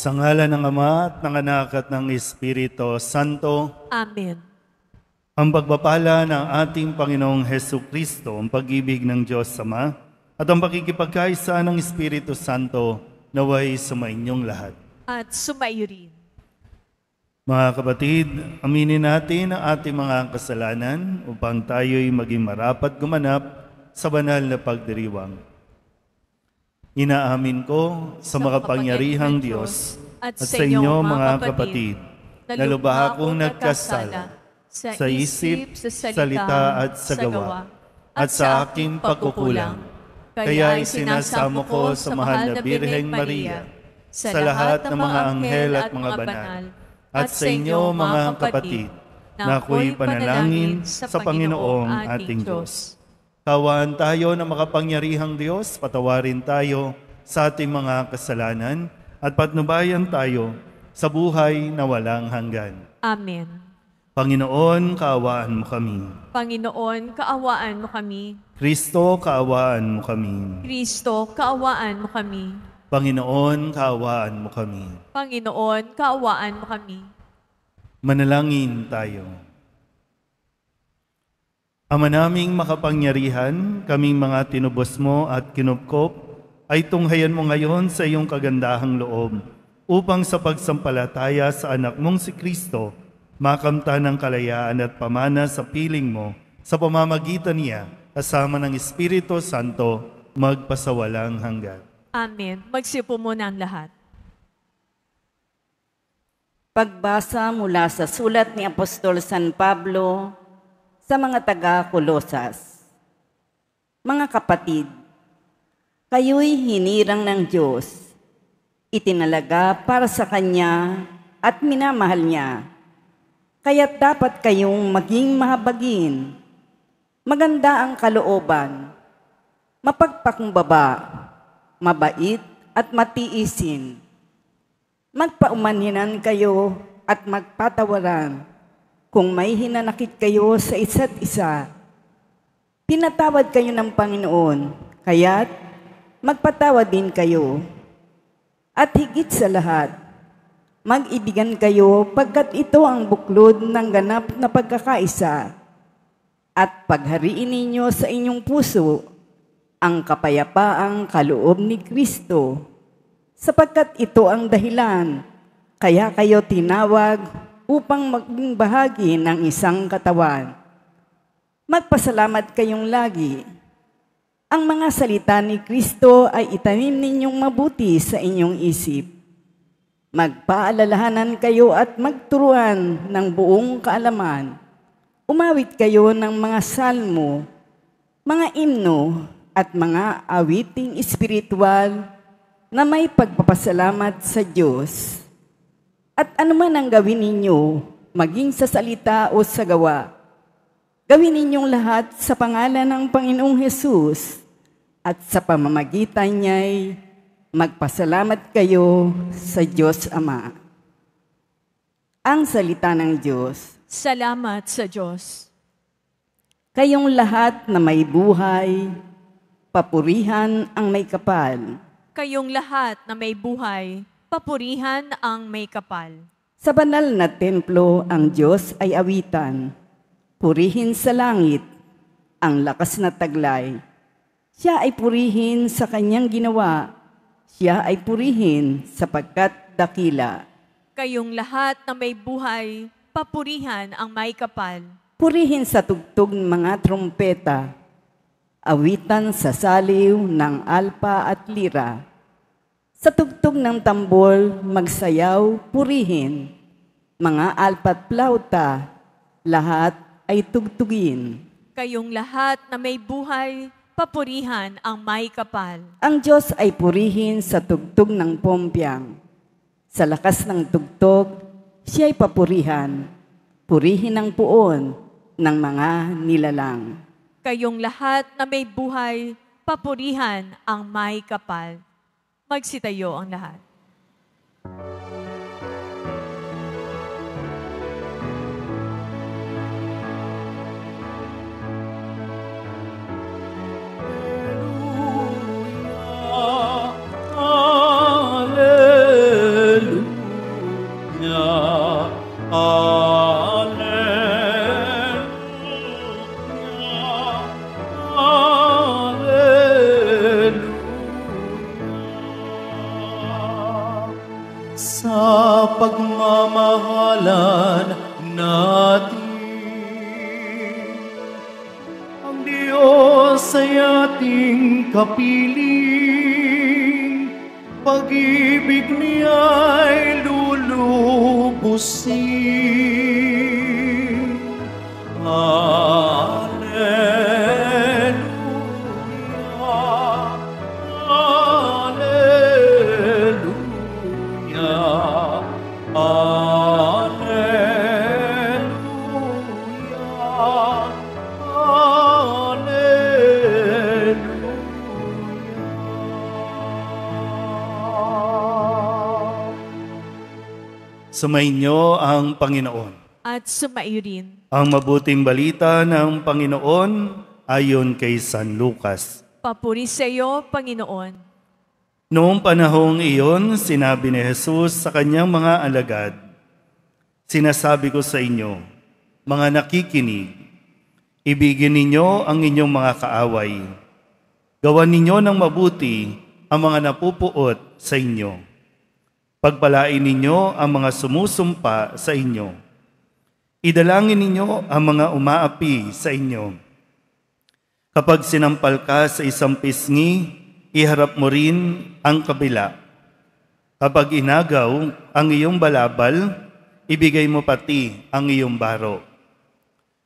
Sa ngalan ng Ama at ng Anak at ng Espiritu Santo. Amen. Ang pagpapala ng ating Panginoong Hesukristo, ang pag-ibig ng Diyos Ama, at ang pakikipagkaisa ng Espiritu Santo naway sumainyong lahat. At sumaiyo rin. Mga kapatid, aminin natin ang ating mga kasalanan upang tayo'y maging marapat gumanap sa banal na pagdiriwang. Inaamin ko sa makapangyarihang Diyos at sa inyo mga kapatid, na lubha akong nagkasala sa isip, sa salita at sa gawa, at sa aking pagkukulang. Kaya isinasamo ko sa mahal na Birheng Maria, sa lahat ng mga anghel at mga banal, at sa inyo mga kapatid, na ako'y panalangin sa Panginoong ating Diyos. Tawaan tayo ng makapangyarihang Diyos, patawarin tayo sa ating mga kasalanan at patnubayan tayo sa buhay na walang hanggan. Amen. Panginoon, kaawaan mo kami. Panginoon, kaawaan mo kami. Kristo, kaawaan mo kami. Kristo, kaawaan mo kami. Panginoon, kaawaan mo kami. Panginoon, kaawaan mo kami. Manalangin tayo. Ama naming makapangyarihan, kaming mga tinubos mo at kinupkop, ay tunghayan mo ngayon sa iyong kagandahang loob, upang sa pagsampalataya sa anak mong si Kristo, makamta ng kalayaan at pamana sa piling mo, sa pamamagitan niya, kasama ng Espiritu Santo, magpasawalang hanggan. Amen. Magsipo muna ang lahat. Pagbasa mula sa sulat ni Apostol San Pablo sa mga taga-Kolosas. Mga kapatid, kayo'y hinirang ng Diyos, itinalaga para sa Kanya at minamahal niya. Kaya't dapat kayong maging mahabagin, maganda ang kalooban, mapagpakumbaba, mabait at matiisin. Magpaumanhinan kayo at magpatawaran kung may hinanakit kayo sa isa't isa. Pinatawad kayo ng Panginoon, kaya't magpatawad din kayo. At higit sa lahat, mag-ibigan kayo pagkat ito ang buklod ng ganap na pagkakaisa. At paghariin ninyo sa inyong puso ang kapayapaang kaloob ni Kristo, sapagkat ito ang dahilan kaya kayo tinawag upang maging bahagi ng isang katawan. Magpasalamat kayong lagi. Ang mga salita ni Kristo ay itanim ninyong mabuti sa inyong isip. Magpaalalahanan kayo at magturuan ng buong kaalaman. Umawit kayo ng mga salmo, mga imno, at mga awiting espiritual na may pagpapasalamat sa Diyos. At anuman ang gawin ninyo, maging sa salita o sa gawa, gawin ninyong lahat sa pangalan ng Panginoong Hesus, at sa pamamagitan niya'y magpasalamat kayo sa Diyos Ama. Ang salita ng Diyos. Salamat sa Diyos. Kayong lahat na may buhay, papurihan ang may kapal. Kayong lahat na may buhay, papurihan ang may kapal. Sa banal na templo, ang Diyos ay awitan. Purihin sa langit ang lakas na taglay. Siya ay purihin sa kanyang ginawa. Siya ay purihin sapagkat dakila. Kayong lahat na may buhay, papurihan ang may kapal. Purihin sa tugtog ng mga trompeta. Awitan sa saliw ng alpa at lira. Sa tugtog ng tambol, magsayaw, purihin. Mga alpa at plauta, lahat ay tugtugin. Kayong lahat na may buhay, papurihan ang may kapal. Ang Diyos ay purihin sa tugtog ng pompyang. Sa lakas ng tugtog, siya'y papurihan. Purihin ang puon ng mga nilalang. Kayong lahat na may buhay, papurihan ang may kapal. Magsitayo ang lahat. Alleluia. Ang Diyos ay ating kapiling, pag-ibig niya'y lulubusin. Hallelujah, Hallelujah, Hallelujah, Hallelujah. Sumainyo ang Panginoon. At sumaiyo rin. Ang mabuting balita ng Panginoon ayon kay San Lucas. Papuri sa iyo, Panginoon. Noong panahong iyon, sinabi ni Jesus sa kanyang mga alagad, "Sinasabi ko sa inyo, mga nakikinig, ibigin ninyo ang inyong mga kaaway. Gawan ninyo ng mabuti ang mga napupuot sa inyo. Pagpalain ninyo ang mga sumusumpa sa inyo. Idalangin ninyo ang mga umaapi sa inyo. Kapag sinampal ka sa isang pisngi, iharap mo rin ang kabila. Kapag inagaw ang iyong balabal, ibigay mo pati ang iyong baro.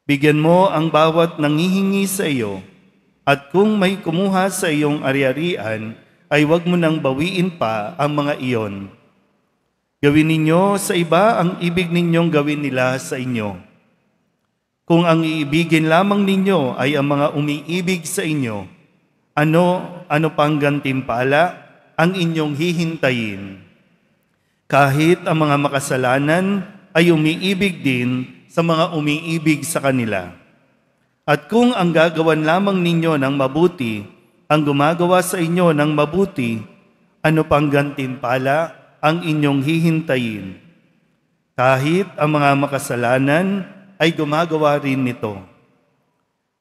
Bigyan mo ang bawat nangihingi sa iyo, at kung may kumuha sa iyong ari-arian, ay huwag mo nang bawiin pa ang mga iyon. Gawin ninyo sa iba ang ibig ninyong gawin nila sa inyo. Kung ang iibigin lamang ninyo ay ang mga umiibig sa inyo, ano pang gantimpala ang inyong hihintayin? Kahit ang mga makasalanan ay umiibig din sa mga umiibig sa kanila. At kung ang gagawan lamang ninyo ng mabuti, ang gumagawa sa inyo ng mabuti, ano pang gantimpala ang inyong hihintayin? Kahit ang mga makasalanan ay gumagawa rin nito.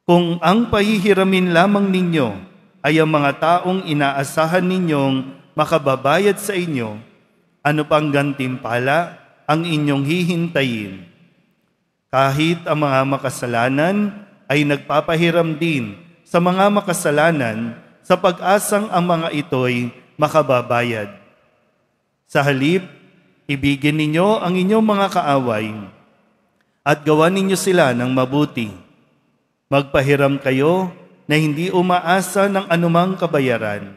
Kung ang pahihiramin lamang ninyo ay ang mga taong inaasahan ninyong makababayad sa inyo, ano pang gantimpala ang inyong hihintayin? Kahit ang mga makasalanan ay nagpapahiram din sa mga makasalanan sa pag-asang ang mga ito'y makababayad. Sa halip, ibigin ninyo ang inyong mga kaaway at gawan ninyo sila ng mabuti. Magpahiram kayo na hindi umaasa ng anumang kabayaran.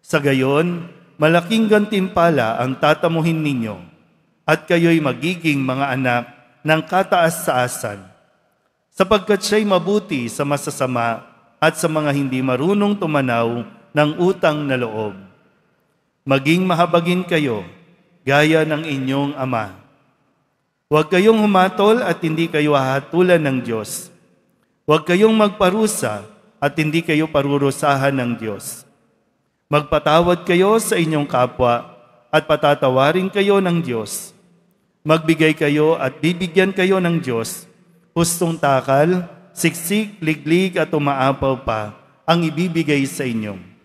Sa gayon, malaking gantimpala ang tatamuhin ninyo at kayo'y magiging mga anak ng kataas-taasan, sapagkat siya'y mabuti sa masasama at sa mga hindi marunong tumanaw ng utang na loob. Maging mahabagin kayo, gaya ng inyong Ama. Huwag kayong humatol at hindi kayo hahatulan ng Diyos. Huwag kayong magparusa at hindi kayo parurusahan ng Diyos. Magpatawad kayo sa inyong kapwa at patatawarin kayo ng Diyos. Magbigay kayo at bibigyan kayo ng Diyos. Hustong takal, siksik, liglig at umaapaw pa ang ibibigay sa inyo.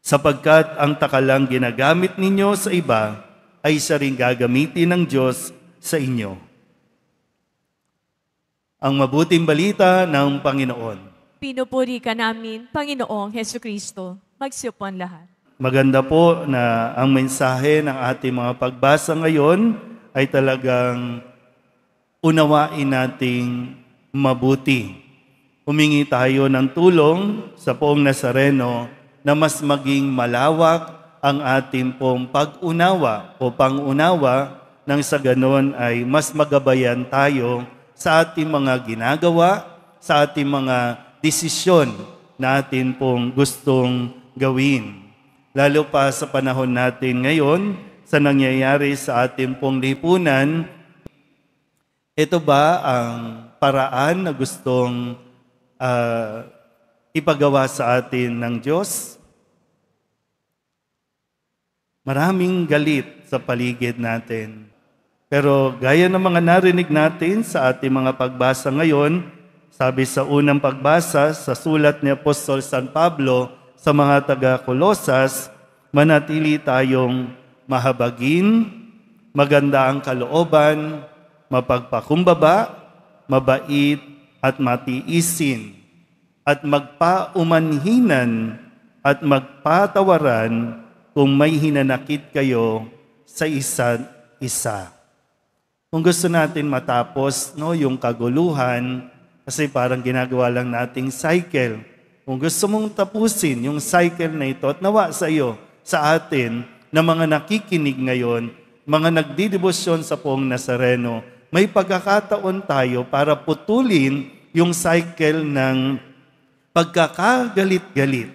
Sapagkat ang takalang ginagamit ninyo sa iba ay siya rin gagamitin ng Diyos sa inyo. Ang mabuting balita ng Panginoon. Pinupuri ka namin, Panginoong Hesukristo. Magsiupuan lahat. Maganda po na ang mensahe ng ating mga pagbasa ngayon ay talagang unawain nating mabuti. Humingi tayo ng tulong sa Poong Nazareno na mas maging malawak ang ating pong pag-unawa o pang-unawa nang sa ganon ay mas magabayan tayo sa ating mga ginagawa, sa ating mga desisyon na atin pong gustong gawin. Lalo pa sa panahon natin ngayon, sa nangyayari sa ating pong lipunan, ito ba ang paraan na gustong ipagawa sa atin ng Diyos? Maraming galit sa paligid natin. Pero gaya ng mga narinig natin sa ating mga pagbasa ngayon, sabi sa unang pagbasa sa sulat ni Apostol San Pablo sa mga taga-Kolosas, manatili tayong mahabagin, maganda ang kalooban, mapagpakumbaba, mabait at matiisin. at magpaumanhinan at magpatawaran kung may hinanakit kayo sa isa't isa. Kung gusto natin matapos yung kaguluhan, kasi parang ginagawa lang nating cycle. Kung gusto mong tapusin yung cycle na ito at nawa sa iyo, sa atin, na mga nakikinig ngayon, mga nagdidebosyon sa Poong Nazareno, may pagkakataon tayo para putulin yung cycle ng pagkakagalit-galit.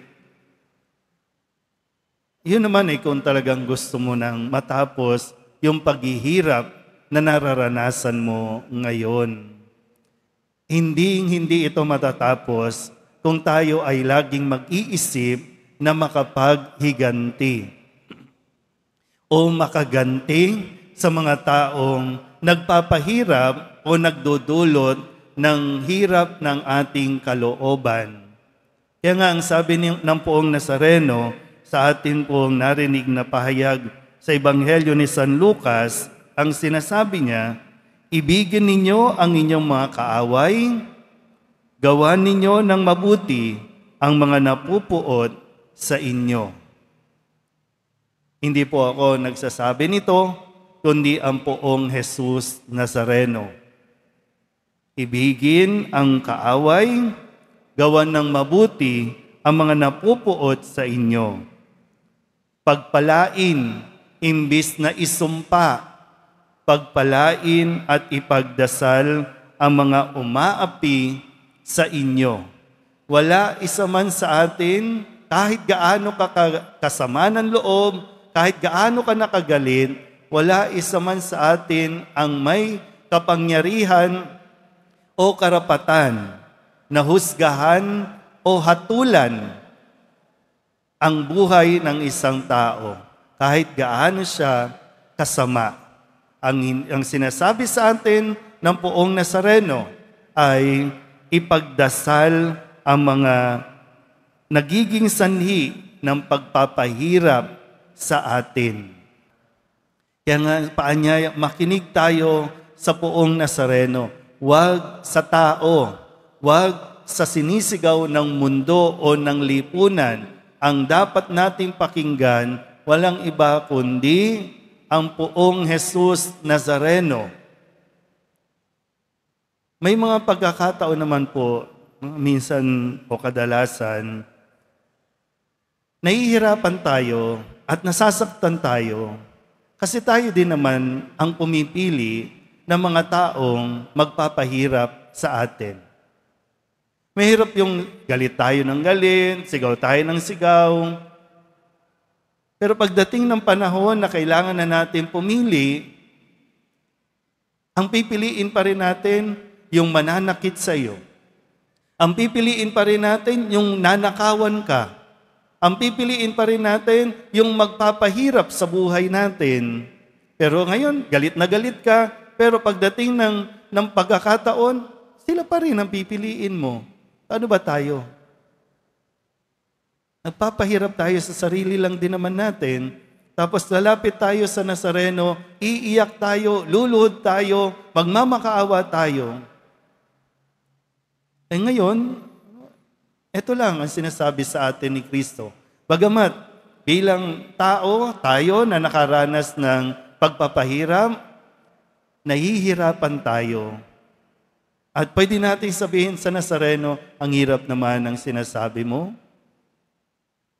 Yun naman kung talagang gusto mo nang matapos yung paghihirap na nararanasan mo ngayon. Hindi ito matatapos kung tayo ay laging mag-iisip na makapaghiganti o makaganti sa mga taong nagpapahirap o nagdudulot ng hirap ng ating kalooban. Kaya nga ang sabi ng Poong Nazareno sa atin pong narinig na pahayag sa Ebanghelyo ni San Lucas, ang sinasabi niya, ibigin ninyo ang inyong mga kaaway, gawan ninyo ng mabuti ang mga napupuot sa inyo. Hindi po ako nagsasabi nito, kundi ang Poong Jesus Nazareno. Ibigin ang kaaway, gawan ng mabuti ang mga napupuot sa inyo. Pagpalain, imbis na isumpa, pagpalain at ipagdasal ang mga umaapi sa inyo. Wala isa man sa atin, kahit gaano ka kasama ng loob, kahit gaano ka nakagalit, wala isa man sa atin ang may kapangyarihan o karapatan na husgahan o hatulan ang buhay ng isang tao, kahit gaano siya kasama. Ang sinasabi sa atin ng Poong Nazareno ay ipagdasal ang mga nagiging sanhi ng pagpapahirap sa atin. Kaya nga paanyaya, makinig tayo sa Poong Nazareno. Huwag sa tao, huwag sa sinisigaw ng mundo o ng lipunan. Ang dapat nating pakinggan, walang iba kundi ang Poong Jesus Nazareno. May mga pagkakataon naman po, minsan o kadalasan, nahihirapan tayo at nasasaktan tayo kasi tayo din naman ang pumipili ng mga taong magpapahirap sa atin. Mahirap yung galit tayo ng galit, sigaw tayo ng sigaw. Pero pagdating ng panahon na kailangan na natin pumili, ang pipiliin pa rin natin yung mananakit sa iyo. Ang pipiliin pa rin natin yung nanakawan ka. Ang pipiliin pa rin natin yung magpapahirap sa buhay natin. Pero ngayon, galit na galit ka, pero pagdating ng pagkakataon, sila pa rin ang pipiliin mo. Ano ba tayo? Nagpapahirap tayo sa sarili lang din naman natin. Tapos lalapit tayo sa Nazareno, iiyak tayo, luluhod tayo, magmamakaawa tayo. Ngayon, ito lang ang sinasabi sa atin ni Kristo. Bagamat bilang tao, tayo na nakaranas ng pagpapahirap, nahihirapan tayo. At pwede natin sabihin sa Nazareno, ang hirap naman ang sinasabi mo.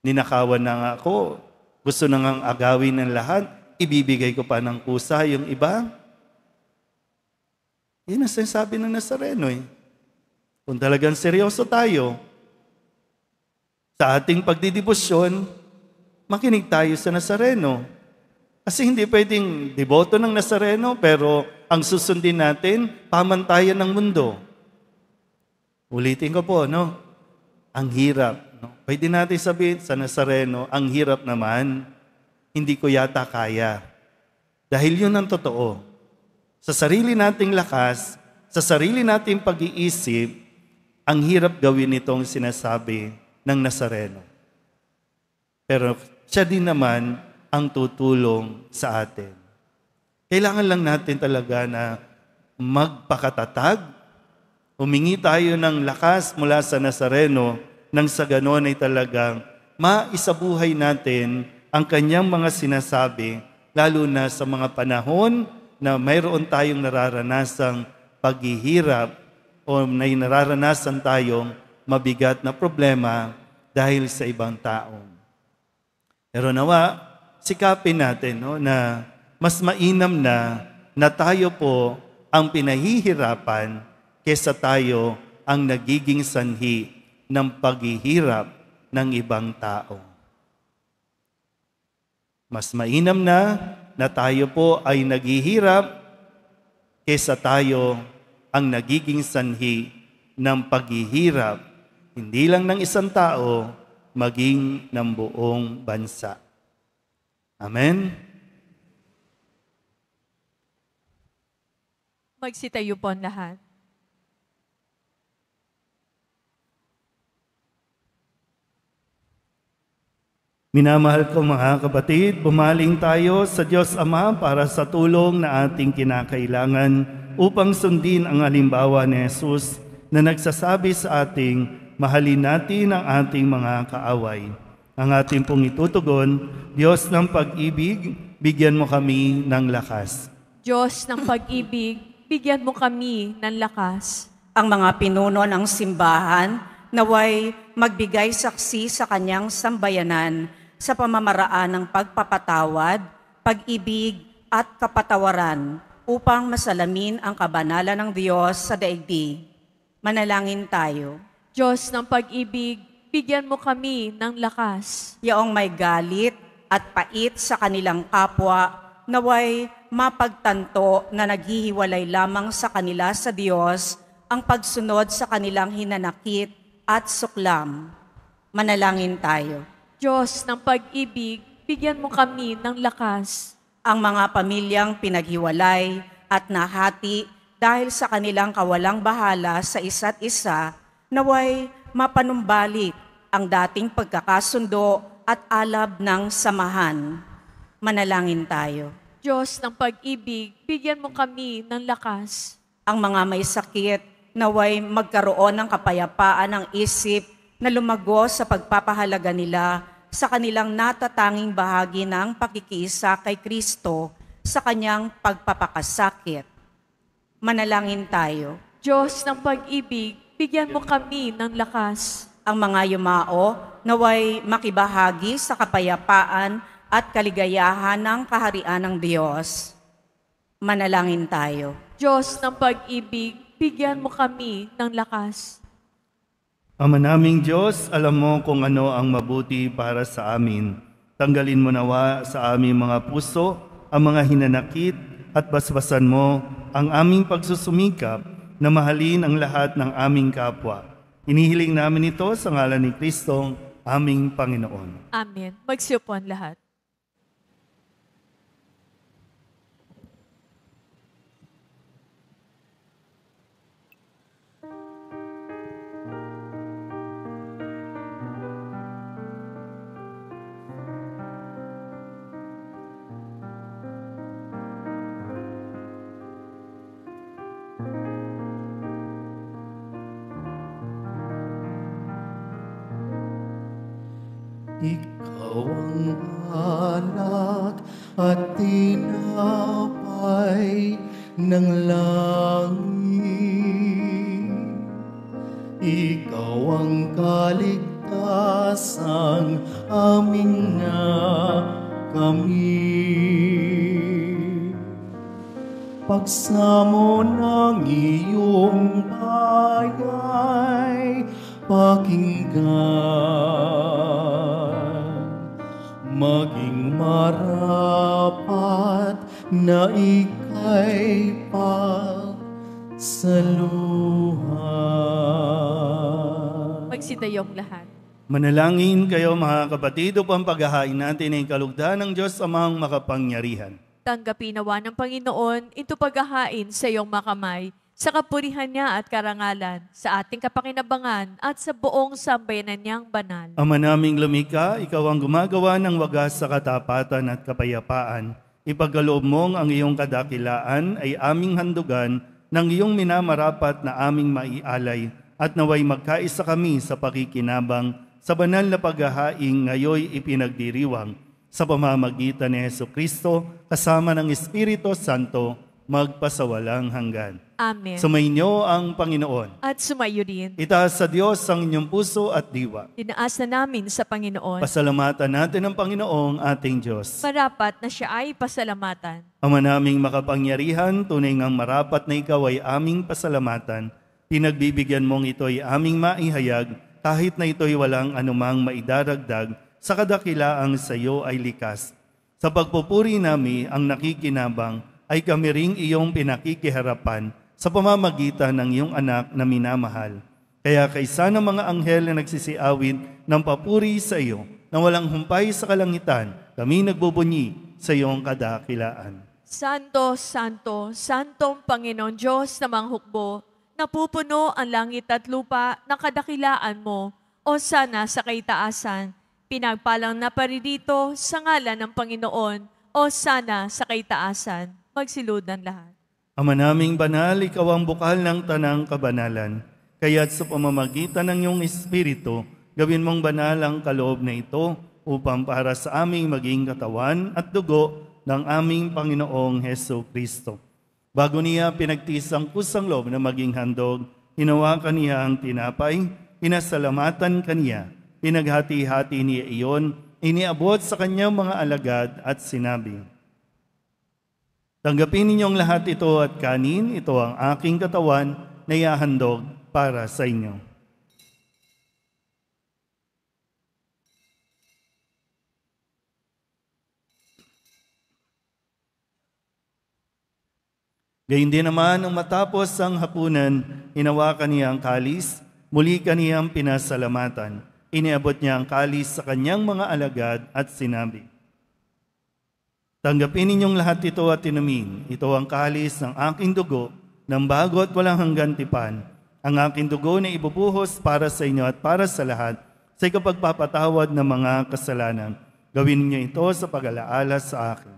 Ninakawan na nga ako, gusto na ngang agawin ng lahat, ibibigay ko pa ng kusa yung iba. Yun ang sinasabi ng Nazareno Kung talagang seryoso tayo sa ating pagdidibosyon, makinig tayo sa Nazareno. Kasi hindi pwedeng deboto ng Nazareno, pero ang susundin natin, pamantayan ng mundo. Ulitin ko po, Ang hirap. Pwede natin sabihin sa Nazareno, ang hirap naman, hindi ko yata kaya. Dahil yun ang totoo. Sa sarili nating lakas, sa sarili nating pag-iisip, ang hirap gawin itong sinasabi ng Nazareno. Pero siya din naman ang tutulong sa atin. Kailangan lang natin talaga na magpakatatag, Humingi tayo ng lakas mula sa Nazareno nang sa ganon ay talagang maisabuhay natin ang kanyang mga sinasabi, lalo na sa mga panahon na mayroon tayong nararanasang paghihirap o may nararanasan tayong mabigat na problema dahil sa ibang tao. Pero nawa, sikapin natin na mas mainam na tayo po ang pinahihirapan kesa tayo ang nagiging sanhi ng paghihirap ng ibang tao. Mas mainam na tayo po ay naghihirap kesa tayo ang nagiging sanhi ng paghihirap, hindi lang ng isang tao, maging ng buong bansa. Amen? Magsitayo po ang lahat. Minamahal ko mga kapatid, bumaling tayo sa Diyos Ama para sa tulong na ating kinakailangan upang sundin ang halimbawa ni Jesus na nagsasabi sa ating mahalin natin ang ating mga kaaway. Ang ating pong itutugon, Diyos ng pag-ibig, bigyan mo kami ng lakas. Diyos ng pag-ibig, bigyan mo kami ng lakas. Ang mga pinuno ng simbahan naway magbigay saksi sa kanyang sambayanan sa pamamaraan ng pagpapatawad, pag-ibig at kapatawaran upang masalamin ang kabanalan ng Diyos sa daigdig. Manalangin tayo. Diyos ng pag-ibig, bigyan mo kami ng lakas. Yaong may galit at pait sa kanilang kapwa, naway mapagtanto na naghihiwalay lamang sa kanila sa Diyos ang pagsunod sa kanilang hinanakit at suklam. Manalangin tayo. Diyos ng pag-ibig, bigyan mo kami ng lakas. Ang mga pamilyang pinaghiwalay at nahati dahil sa kanilang kawalang bahala sa isa't isa, naway mapanumbalik ang dating pagkakasundo at alab ng samahan. Manalangin tayo. Diyos ng pag-ibig, bigyan mo kami ng lakas. Ang mga may sakit, naway magkaroon ng kapayapaan ng isip na lumago sa pagpapahalaga nila sa kanilang natatanging bahagi ng pakikiisa kay Kristo sa kanyang pagpapakasakit. Manalangin tayo. Diyos ng pag-ibig, bigyan mo kami ng lakas. Ang mga yumao naway makibahagi sa kapayapaan at kaligayahan ng kaharian ng Diyos. Manalangin tayo. Diyos ng pag-ibig, bigyan mo kami ng lakas. Ama naming Diyos, alam mo kung ano ang mabuti para sa amin. Tanggalin mo nawa sa aming mga puso ang mga hinanakit at basbasan mo ang aming pagsusumikap na mahalin ang lahat ng aming kapwa. Inihiling namin ito sa ngalan ni Kristong aming Panginoon. Amen. Magsiupuan lahat. Ikaw ang anak at tinapay ng langit. Ikaw ang kaligtasang aming nakamit. Pagsamo ng iyong bayay, pakinggan. Maging marapat na ika'y pagsaluhan. Magsitayong lahat. Manalangin kayo mga kapatid upang paghahain natin ay kalugdan ng Diyos Amang makapangyarihan. Tanggapin nawa ng Panginoon ito paghahain sa iyong makamay, sa kapurihan niya at karangalan, sa ating kapakinabangan at sa buong sambayanan niyang banal. Ama naming lumikha, ikaw ang gumagawa ng wagas sa katapatan at kapayapaan. Ipagkaloob mong ang iyong kadakilaan ay aming handugan ng iyong minamarapat na aming maialay at naway magkaisa kami sa pakikinabang sa banal na paghahaing ngayoy ipinagdiriwang sa pamamagitan ni Jesucristo kasama ng Espiritu Santo magpasawalang hanggan. Amen. Sumainyo ang Panginoon. At sumayo din. Itaas sa Diyos ang inyong puso at diwa. Tinaasa namin sa Panginoon. Pasalamatan natin ang Panginoong ating Diyos. Marapat na siya ay pasalamatan. Ama naming makapangyarihan, tunay ngang marapat na ikaw ay aming pasalamatan. Pinagbibigyan mong ito'y aming maihayag, kahit na ito'y walang anumang maidaragdag, sa kadakilaang sa iyo ay likas. Sa pagpupuri nami ang nakikinabang, ay kami ring iyong pinakikiharapan sa pamamagitan ng iyong anak na minamahal. Kaya kaysa ng mga anghel na nagsisiawit ng papuri sa iyo, na walang humpay sa kalangitan, kami nagbubunyi sa iyong kadakilaan. Santo, Santo, Santong Panginoon Diyos na manghukbo, napupuno ang langit at lupa ng kadakilaan mo, o sana sa kaitaasan. Pinagpalang na paririto sa ngalan ng Panginoon, o sana sa kaitaasan. Magsiludan lahat. Ama naming banal, ikaw ang bukal ng tanang kabanalan. Kaya't sa pamamagitan ng iyong Espiritu, gawin mong banal ang kaloob na ito upang para sa aming maging katawan at dugo ng aming Panginoong Heso Kristo. Bago niya pinagtiis ang kusang loob na maging handog, hinawakan niya ang tinapay, pinasalamatan kaniya, pinaghati-hati niya iyon, iniabot sa kanyang mga alagad at sinabi, tanggapin ninyong lahat ito at kanin, ito ang aking katawan na ihahandog para sa inyo. Gayun din naman, nang matapos ang hapunan, hinawakan niya ang kalis, muli kaniyang pinasalamatan. Iniabot niya ang kalis sa kanyang mga alagad at sinabi, tanggapin ninyong lahat ito at inumin. Ito ang kalis ng aking dugo, ng bago at walang hanggan tipan. Ang aking dugo na ibubuhos para sa inyo at para sa lahat, sa ikapagpapatawad ng mga kasalanan. Gawin niyo ito sa pag-alaala sa akin.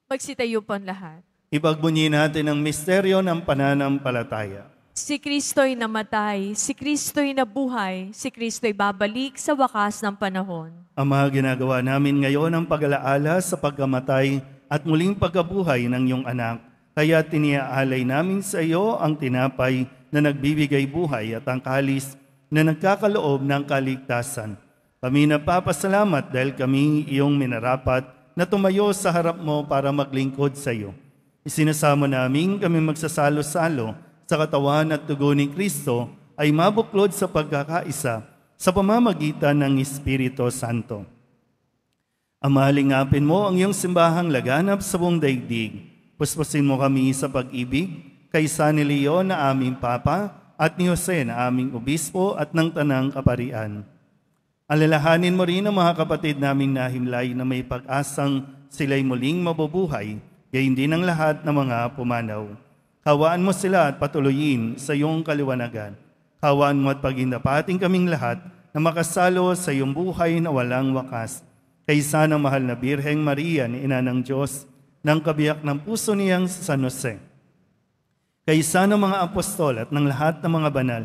Magsitayo po ang lahat. Ipagbunyi natin ang misteryo ng pananampalataya. Si Kristo'y namatay, si Kristo'y nabuhay, si Kristo'y babalik sa wakas ng panahon. Ama, ginagawa namin ngayon ang pag-alaala sa pagkamatay at muling pagkabuhay ng iyong anak. Kaya tiniaalay namin sa iyo ang tinapay na nagbibigay buhay at ang kalis na nagkakaloob ng kaligtasan. Kami napapasalamat dahil kami iyong minarapat na tumayo sa harap mo para maglingkod sa iyo. Isinasamo namin kami magsasalo-salo sa katawan at dugo ni Kristo ay mabuklod sa pagkakaisa sa pamamagitan ng Espiritu Santo. Ama, lingapin mo ang iyong simbahang laganap sa buong daigdig. Puspusin mo kami sa pag-ibig kay San Leon na aming Papa at ni Jose na aming Obispo at ng Tanang Kaparian. Alalahanin mo rin ang mga kapatid naming nahimlay na may pag-asang sila'y muling mabubuhay, gayon din ang lahat ng mga pumanaw. Hawaan mo sila at patuloyin sa iyong kaliwanagan. Hawaan mo at pagindapating kaming lahat na makasalo sa iyong buhay na walang wakas. Kaysa ng mahal na Birheng Maria ni Ina ng Diyos, ng kabiyak ng puso niyang San Jose. Kaysa ng mga apostol at ng lahat ng mga banal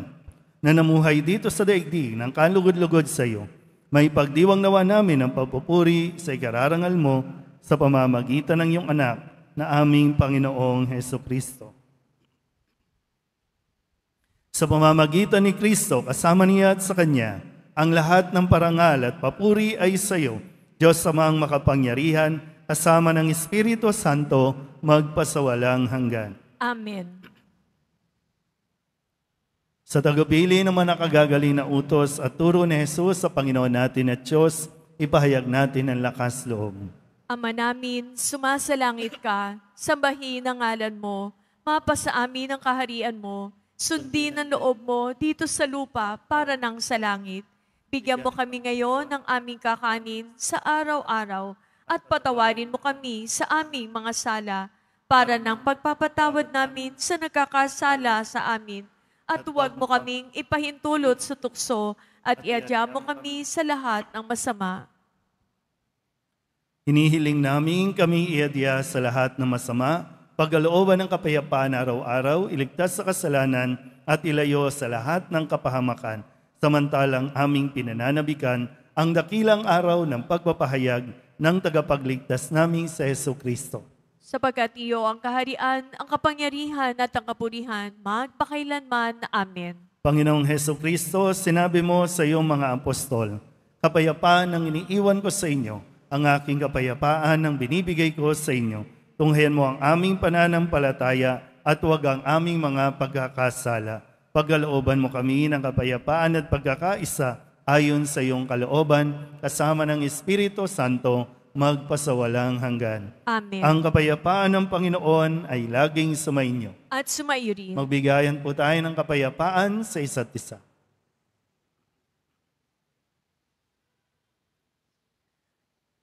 na namuhay dito sa daigdig ng kalugod-lugod sa iyo, may pagdiwang nawa namin ang pagpupuri sa ikararangal mo sa pamamagitan ng iyong anak na aming Panginoong Heso Kristo. Sa pamamagitan ni Kristo, kasama niya at sa Kanya, ang lahat ng parangal at papuri ay sa iyo, Diyos Amang makapangyarihan, kasama ng Espiritu Santo, magpasawalang hanggan. Amen. Sa tagapili naman nakagagaling na utos at turo ni Jesus sa Panginoon natin at Diyos, ipahayag natin ang lakas loob. Ama namin, sumasalangit ka, sambahin ang ngalan mo, mapasa amin ang kaharian mo, sundin ang loob mo dito sa lupa para nang sa langit. Bigyan mo kami ngayon ng aming kakanin sa araw-araw at patawarin mo kami sa aming mga sala para nang pagpapatawad namin sa nagkakasala sa amin. At huwag mo kaming ipahintulot sa tukso at iadya mo kami sa lahat ng masama. Hinihiling namin kami iadya sa lahat ng masama, pagkalooban ng kapayapaan araw-araw, iligtas sa kasalanan at ilayo sa lahat ng kapahamakan, samantalang aming pinananabikan ang dakilang araw ng pagpapahayag ng tagapagligtas naming sa Jesucristo. Sapagkat iyo ang kaharian, ang kapangyarihan at ang kapurihan, magpakailanman. Amen. Panginoong Jesucristo, sinabi mo sa iyong mga apostol, kapayapaan ang iniiwan ko sa inyo, ang aking kapayapaan ang binibigay ko sa inyo. Tunghayan mo ang aming pananampalataya at huwag ang aming mga pagkakasala. Pagkalooban mo kami ng kapayapaan at pagkakaisa ayon sa iyong kalooban, kasama ng Espiritu Santo, magpasawalang hanggan. Amen. Ang kapayapaan ng Panginoon ay laging sumainyo. At sumaiyo rin. Magbigayan po tayo ng kapayapaan sa isa't isa.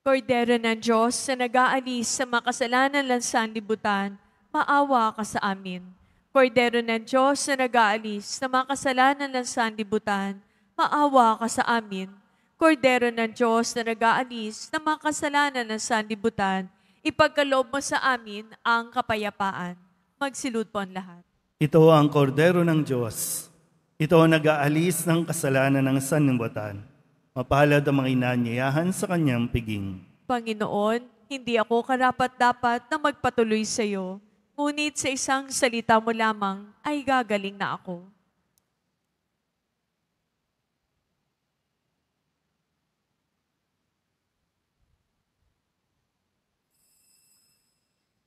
Kordero ng Diyos na nag-aalis sa makasalanan ng sanlibutan, maawa ka sa amin. Kordero ng Diyos na nag-aalis sa makasalanan ng sanlibutan, maawa ka sa amin. Kordero ng Diyos na nag-aalis sa makasalanan ng sanlibutan, ipagkaloob mo sa amin ang kapayapaan. Magsilud po ang lahat. Ito ang kordero ng Diyos. Ito ang nag-aalis ng kasalanan ng sanlibutan. Mapalad ang mga inanyayahan sa kanyang piging. Panginoon, hindi ako karapat-dapat na magpatuloy sa iyo, ngunit sa isang salita mo lamang ay gagaling na ako.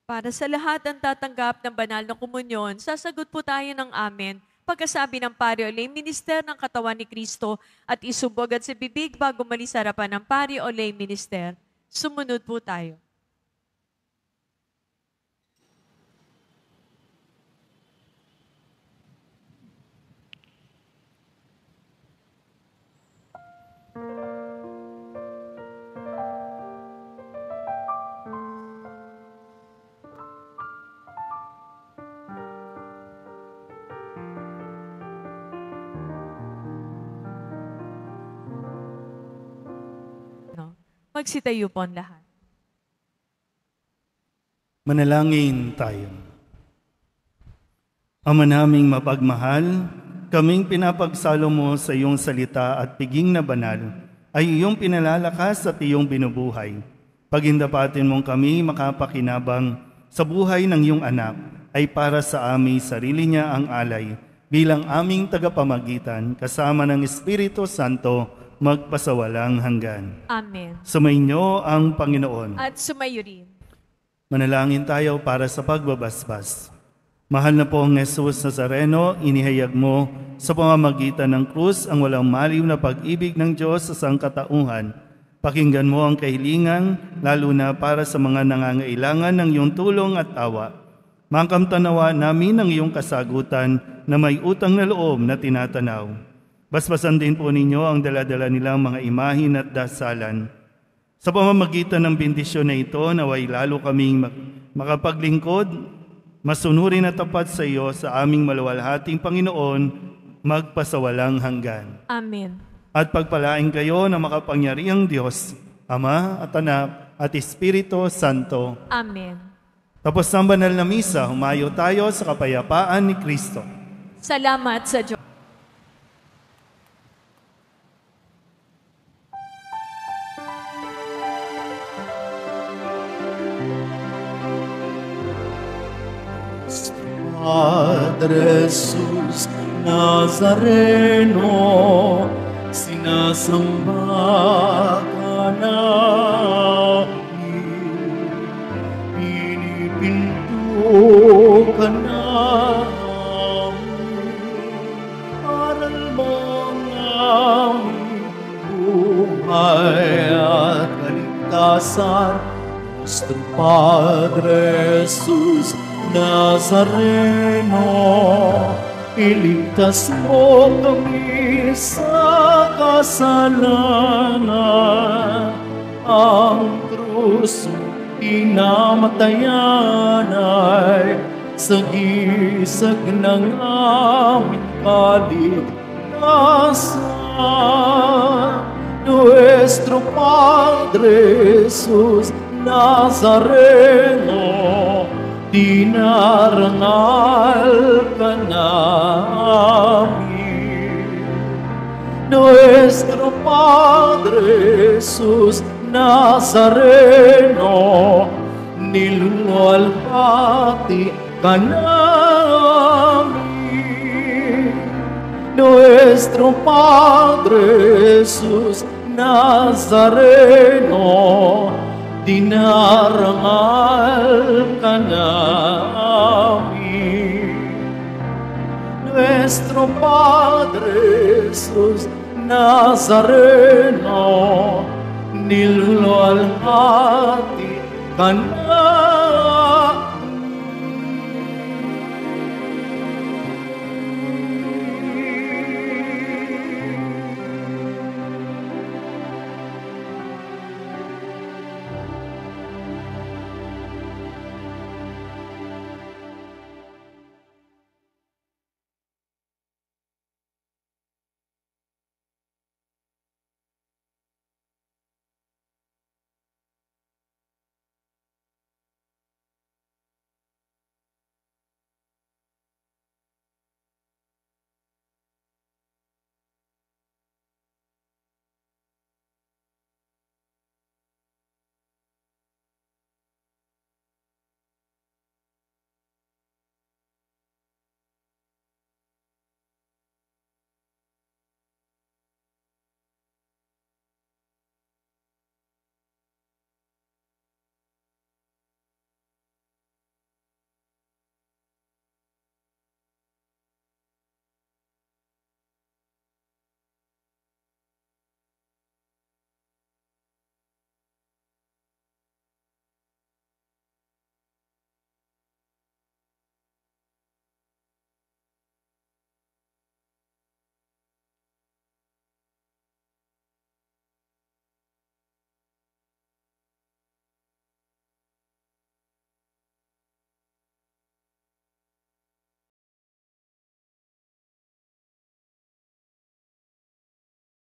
Para sa lahat ang tatanggap ng banal na komunyon, sasagot po tayo ng amen pagkasabi ng pari o lay minister ng katawan ni Kristo at isubog at sa bibig bago malis sa harapan ng pari o lay minister. Sumunod po tayo. Magsitayo po ang lahat. Manalangin tayo. Ama naming mapagmahal, kaming pinapagsalo mo sa iyong salita at piging na banal, ay iyong pinalalakas at iyong binubuhay. Pagindapatin mong kami makapakinabang sa buhay ng iyong anak, ay para sa aming sarili niya ang alay, bilang aming tagapamagitan, kasama ng Espiritu Santo, magpasawalang hanggan. Amen. Sumainyo ang Panginoon. At sumayo rin. Manalangin tayo para sa pagbabasbas. Mahal na pong Jesus Nazareno, inihayag mo sa pamamagitan ng krus ang walang maliw na pag-ibig ng Diyos sa sangkatauhan. Pakinggan mo ang kahilingan, lalo na para sa mga nangangailangan ng iyong tulong at awa. Makamtanawa namin ang iyong kasagutan na may utang na loob na tinatanaw. Basbasan din po ninyo ang dala-dala nilang mga imahin at dasalan. Sa pamamagitan ng bendisyon na ito, naway lalo kaming makapaglingkod, masunurin at tapat sa iyo sa aming maluwalhating Panginoon, magpasawalang hanggan. Amen. At pagpalain kayo ng makapangyarihang Diyos, Ama at Anak at Espiritu Santo. Amen. Tapos ng banal na misa, humayo tayo sa kapayapaan ni Kristo. Salamat sa Diyos. Padre Jesus Nazareno, sinasamba ka namin, pinipinto ka namin, aral mo ang aming buhay at kaligtasan, nuestro Padre Jesus Nazareno, iligtas mo kami sa kasalanan. Ang krus mo pinamatayan ay sagisag ng aming kaligtasan. Nuestro Padre Jesús Nazareno, dinarangal ka namin. Nuestro Padre Jesús Nazareno, niluluwalhati ka namin. Nuestro Padre Jesús Nazareno, dinarangal ka namin. Nuestro Padre Jesús Nazareno, niluluwalhati ka namin.